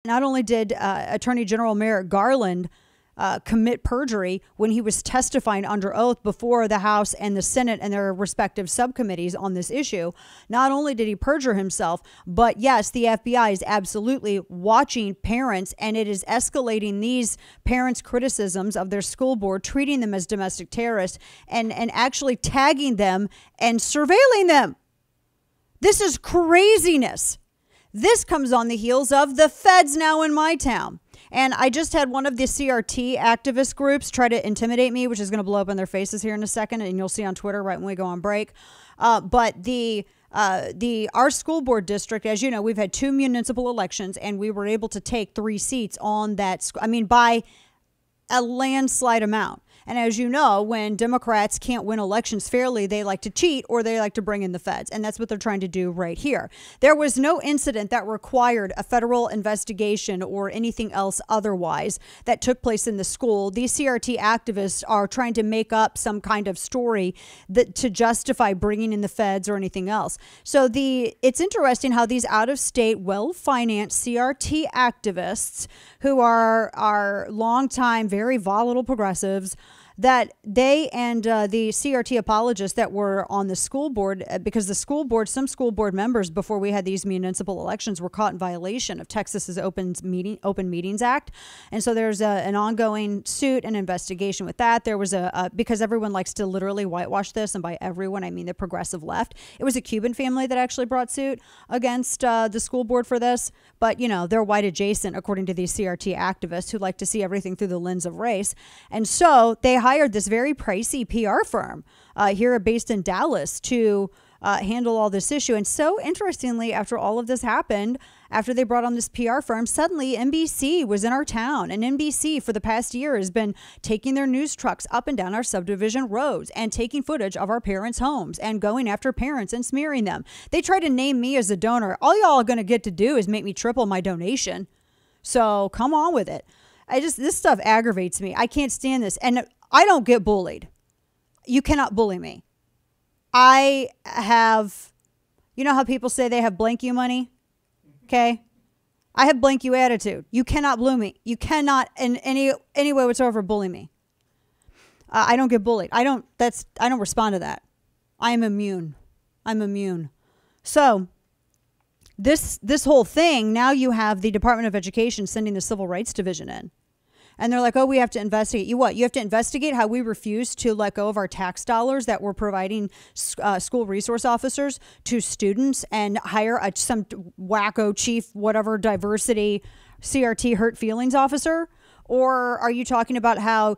Not only did Attorney General Merrick Garland commit perjury when he was testifying under oath before the House and the Senate and their respective subcommittees on this issue, not only did he perjure himself, but yes, the FBI is absolutely watching parents, and it is escalating these parents' criticisms of their school board, treating them as domestic terrorists, and actually tagging them and surveilling them. This is craziness. This comes on the heels of the feds now in my town. And I just had one of the CRT activist groups try to intimidate me, which is going to blow up in their faces here in a second. And you'll see on Twitter right when we go on break. But our school board district, as you know, we've had 2 municipal elections, and we were able to take 3 seats on that. By a landslide amount. And as you know, when Democrats can't win elections fairly, they like to cheat or they like to bring in the feds. And that's what they're trying to do right here. There was no incident that required a federal investigation or anything else otherwise that took place in the school. These CRT activists are trying to make up some kind of story to justify bringing in the feds or anything else. So it's interesting how these out-of-state, well-financed CRT activists who are long-time, very volatile progressives, that they and the CRT apologists that were on the school board, because the school board, some school board members before we had these municipal elections were caught in violation of Texas's Open Meetings Act. And so there's an ongoing suit and investigation with that. There was because everyone likes to literally whitewash this, and by everyone, I mean the progressive left. It was a Cuban family that actually brought suit against the school board for this. But, you know, they're white adjacent, according to these CRT activists who like to see everything through the lens of race. And so they hired this very pricey PR firm here based in Dallas to handle all this issue. And so interestingly, after all of this happened, after they brought on this PR firm, suddenly NBC was in our town. And NBC for the past year has been taking their news trucks up and down our subdivision roads and taking footage of our parents' homes and going after parents and smearing them. They try to name me as a donor. All y'all are going to get to do is make me triple my donation. So come on with it. This stuff aggravates me. I can't stand this. And I don't get bullied. You cannot bully me. I have, you know how people say they have blank you money? Okay. I have blank you attitude. You cannot bully me. You cannot in any way whatsoever bully me. I don't get bullied. I don't respond to that. I am immune. I'm immune. So this whole thing, now you have the Department of Education sending the Civil Rights Division in. And they're like, oh, we have to investigate. You what? You have to investigate how we refuse to let go of our tax dollars that we're providing school resource officers to students and hire some wacko chief, whatever, diversity, CRT hurt feelings officer? Or are you talking about how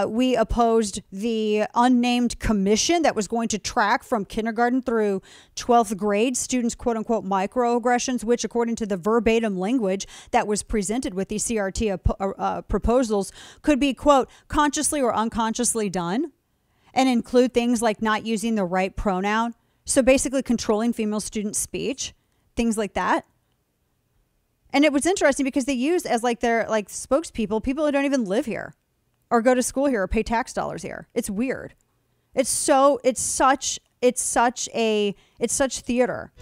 we opposed the unnamed commission that was going to track from kindergarten through 12th grade students' quote unquote microaggressions, which according to the verbatim language that was presented with these CRT proposals could be quote consciously or unconsciously done and include things like not using the right pronoun. So basically controlling female student speech, things like that. And it was interesting because they use as like their like spokespeople people who don't even live here or go to school here or pay tax dollars here. It's weird. It's such theater.